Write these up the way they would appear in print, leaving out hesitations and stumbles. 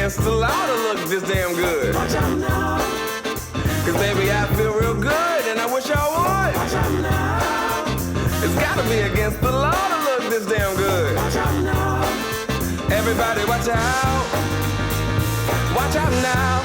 against the law to look this damn good. Watch out now. Cause baby, I feel real good and I wish I would. Watch out now. It's gotta be against the law to look this damn good. Watch out now. Everybody watch out. Watch out now.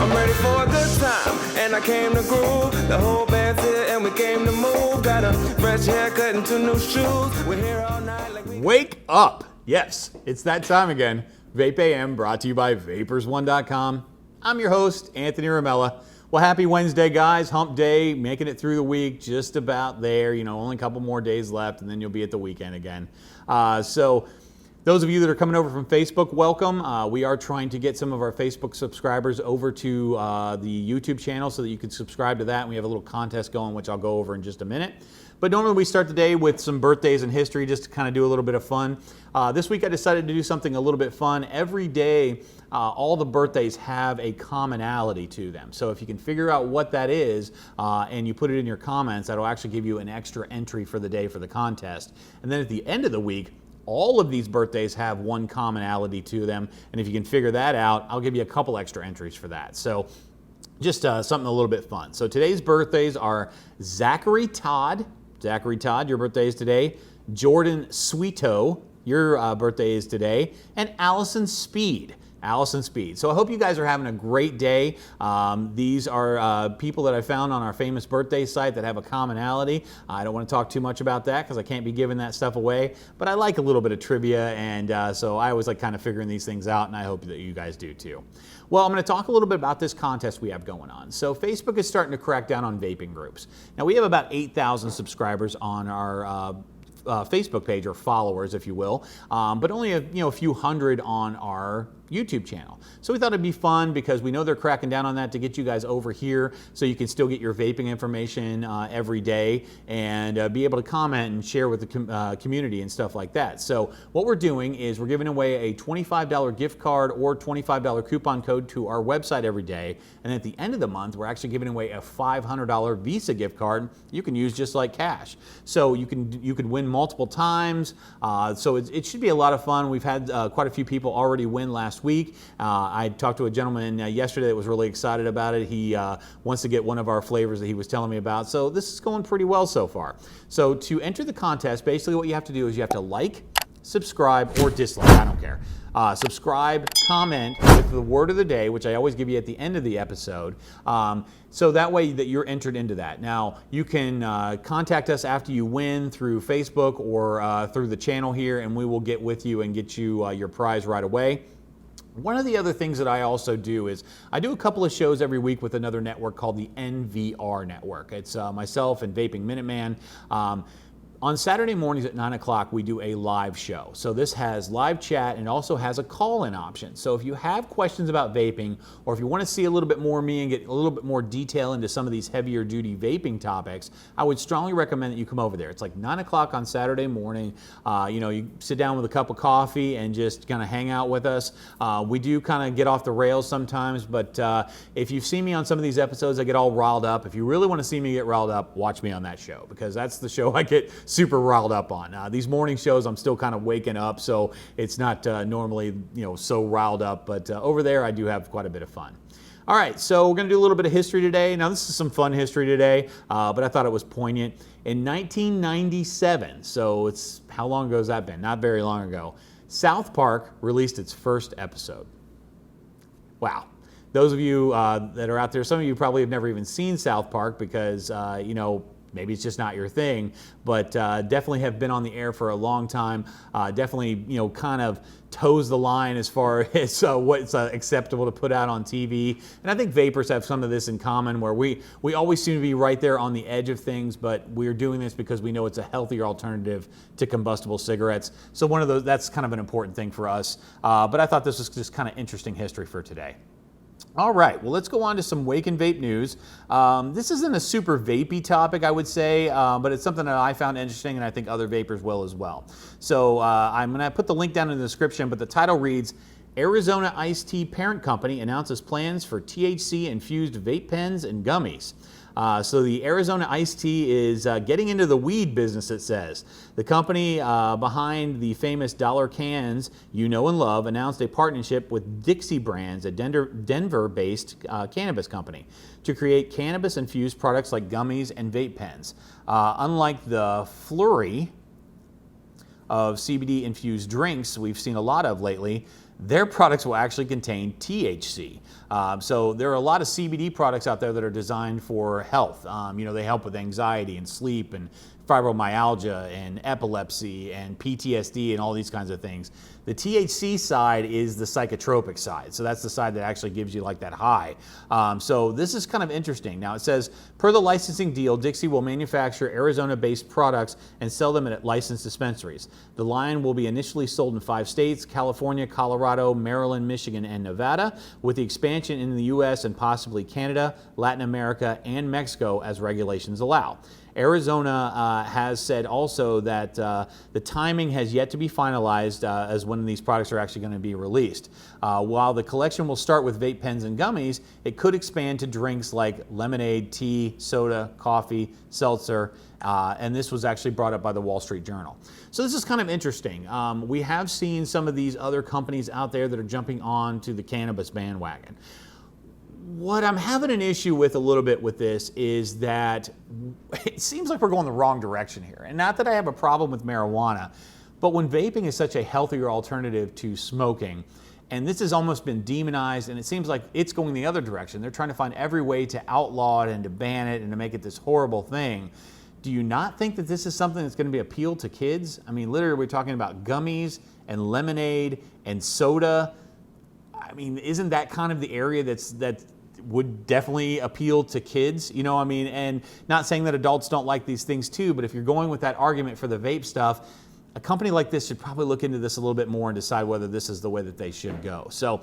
I'm ready for a good time, and I came to groove. The whole band's here, and we came to move. Got a fresh haircut and 2 new shoes. We're here all night like we... Wake up! Yes, it's that time again. Vape AM, brought to you by Vapers1.com. I'm your host, Anthony Ramella. Well, happy Wednesday, guys. Hump day, making it through the week, just about there. You know, only a couple more days left, and then you'll be at the weekend again. So those of you that are coming over from Facebook, welcome. We are trying to get some of our Facebook subscribers over to the YouTube channel so that you can subscribe to that. And we have a little contest going, which I'll go over in just a minute. But normally we start the day with some birthdays and history just to kind of do a little bit of fun. This week I decided to do something a little bit fun. Every day, all the birthdays have a commonality to them. So if you can figure out what that is and you put it in your comments, that'll actually give you an extra entry for the day for the contest. And then at the end of the week, all of these birthdays have one commonality to them, and if you can figure that out, I'll give you a couple extra entries for that. So just something a little bit fun. So today's birthdays are Zachary Todd. Zachary Todd, your birthday is today. Jordan Sweeto, your birthday is today. And Allison Speed. Allison Speed. So I hope you guys are having a great day. These are people that I found on our famous birthday site that have a commonality. I don't want to talk too much about that because I can't be giving that stuff away, but I like a little bit of trivia, and so I always like kind of figuring these things out, and I hope that you guys do too. Well, I'm going to talk a little bit about this contest we have going on. So Facebook is starting to crack down on vaping groups. Now we have about 8,000 subscribers on our Facebook page, or followers, if you will, but only a few hundred on our YouTube channel. So we thought it'd be fun because we know they're cracking down on that to get you guys over here so you can still get your vaping information every day and be able to comment and share with the community and stuff like that. So what we're doing is we're giving away a $25 gift card or $25 coupon code to our website every day. And at the end of the month, we're actually giving away a $500 Visa gift card you can use just like cash. So you can win multiple times. So it should be a lot of fun. We've had quite a few people already win last week. I talked to a gentleman yesterday that was really excited about it. He wants to get one of our flavors that he was telling me about. So this is going pretty well so far. So to enter the contest, basically what you have to do is you have to like, subscribe, or dislike. I don't care. Subscribe, comment with the word of the day, which I always give you at the end of the episode. So that way that you're entered into that. Now, you can contact us after you win through Facebook or through the channel here, and we will get with you and get you your prize right away. One of the other things that I also do is I do a couple of shows every week with another network called the NVR Network. It's myself and Vaping Minuteman. On Saturday mornings at 9 o'clock, we do a live show. So this has live chat and also has a call-in option. So if you have questions about vaping, or if you want to see a little bit more of me and get a little bit more detail into some of these heavier duty vaping topics, I would strongly recommend that you come over there. It's like 9 o'clock on Saturday morning. You sit down with a cup of coffee and just kind of hang out with us. We do kind of get off the rails sometimes, but if you've seen me on some of these episodes, I get all riled up. If you really want to see me get riled up, watch me on that show, because that's the show I get super riled up on. These morning shows, I'm still kind of waking up, so it's not normally so riled up, but over there I do have quite a bit of fun. All right, so we're going to do a little bit of history today. Now this is some fun history today, but I thought it was poignant. In 1997, so it's, how long ago has that been? Not very long ago, South Park released its first episode. Wow. Those of you that are out there, some of you probably have never even seen South Park because, maybe it's just not your thing, but definitely have been on the air for a long time. Definitely, kind of toes the line as far as what's acceptable to put out on TV. And I think vapors have some of this in common, where we always seem to be right there on the edge of things, but we're doing this because we know it's a healthier alternative to combustible cigarettes. So one of those, that's kind of an important thing for us. But I thought this was just kind of interesting history for today. All right, well, let's go on to some Wake and Vape news. This isn't a super vapey topic, I would say, but it's something that I found interesting, and I think other vapors will as well. So I'm going to put the link down in the description, but the title reads, Arizona Iced Tea Parent Company announces plans for THC-infused vape pens and gummies. So the Arizona iced tea is getting into the weed business, it says. The company behind the famous dollar cans you know and love announced a partnership with Dixie Brands, a Denver-based cannabis company, to create cannabis-infused products like gummies and vape pens. Unlike the flurry of CBD-infused drinks we've seen a lot of lately, their products will actually contain THC. So there are a lot of CBD products out there that are designed for health. They help with anxiety and sleep and fibromyalgia and epilepsy and PTSD and all these kinds of things. The THC side is the psychotropic side. So that's the side that actually gives you like that high. So this is kind of interesting. Now it says, per the licensing deal, Dixie will manufacture Arizona-based products and sell them at licensed dispensaries. The line will be initially sold in 5 states, California, Colorado, Maryland, Michigan, and Nevada, with the expansion in the US and possibly Canada, Latin America, and Mexico as regulations allow. Arizona has said also that the timing has yet to be finalized as when these products are actually going to be released. While the collection will start with vape pens and gummies, it could expand to drinks like lemonade, tea, soda, coffee, seltzer, and this was actually brought up by the Wall Street Journal. So this is kind of interesting. We have seen some of these other companies out there that are jumping on to the cannabis bandwagon. What I'm having an issue with a little bit with this is that it seems like we're going the wrong direction here. And not that I have a problem with marijuana, but when vaping is such a healthier alternative to smoking, and this has almost been demonized, and it seems like it's going the other direction. They're trying to find every way to outlaw it and to ban it and to make it this horrible thing. Do you not think that this is something that's going to be appealed to kids? I mean, literally, we're talking about gummies and lemonade and soda. I mean, isn't that kind of the area that would definitely appeal to kids, and not saying that adults don't like these things too, but if you're going with that argument for the vape stuff, a company like this should probably look into this a little bit more and decide whether this is the way that they should go. So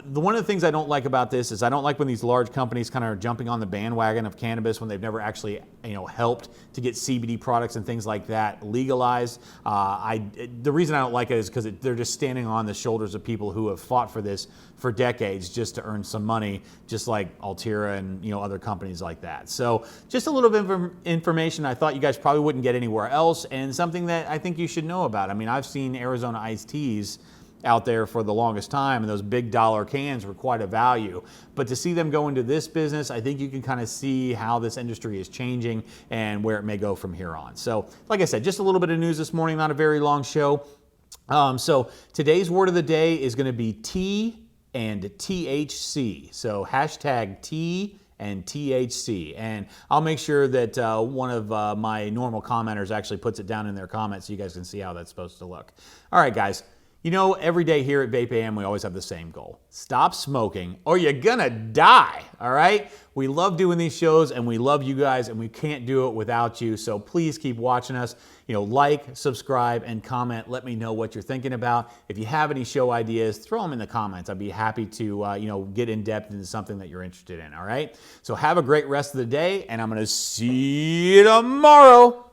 one of the things I don't like about this is I don't like when these large companies kind of are jumping on the bandwagon of cannabis when they've never actually helped to get CBD products and things like that legalized. The reason I don't like it is because they're just standing on the shoulders of people who have fought for this for decades just to earn some money, just like Altera and other companies like that. So just a little bit of information I thought you guys probably wouldn't get anywhere else, and something that I think you should know about. I mean, I've seen Arizona iced teas out there for the longest time, and those big dollar cans were quite a value. But to see them go into this business, I think you can kind of see how this industry is changing and where it may go from here on. So, like I said, just a little bit of news this morning, not a very long show. So today's word of the day is going to be tea and THC. So hashtag tea and THC. And I'll make sure that one of my normal commenters actually puts it down in their comments so you guys can see how that's supposed to look. All right, guys. Every day here at Vape AM, we always have the same goal. Stop smoking or you're gonna die, all right? We love doing these shows and we love you guys and we can't do it without you. So please keep watching us. Like, subscribe, and comment. Let me know what you're thinking about. If you have any show ideas, throw them in the comments. I'd be happy to, get in depth into something that you're interested in, all right? So have a great rest of the day, and I'm gonna see you tomorrow.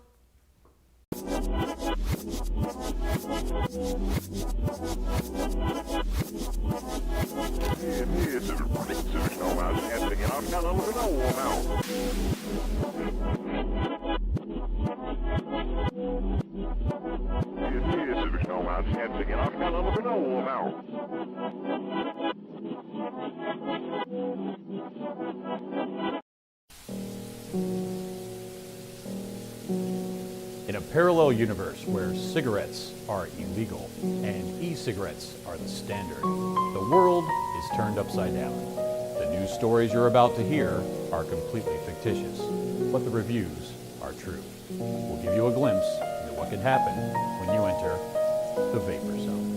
In a parallel universe where cigarettes are illegal and e-cigarettes are the standard, the world is turned upside down. The news stories you're about to hear are completely fictitious, but the reviews are true. We'll give you a glimpse into what could happen when you enter the vapor zone.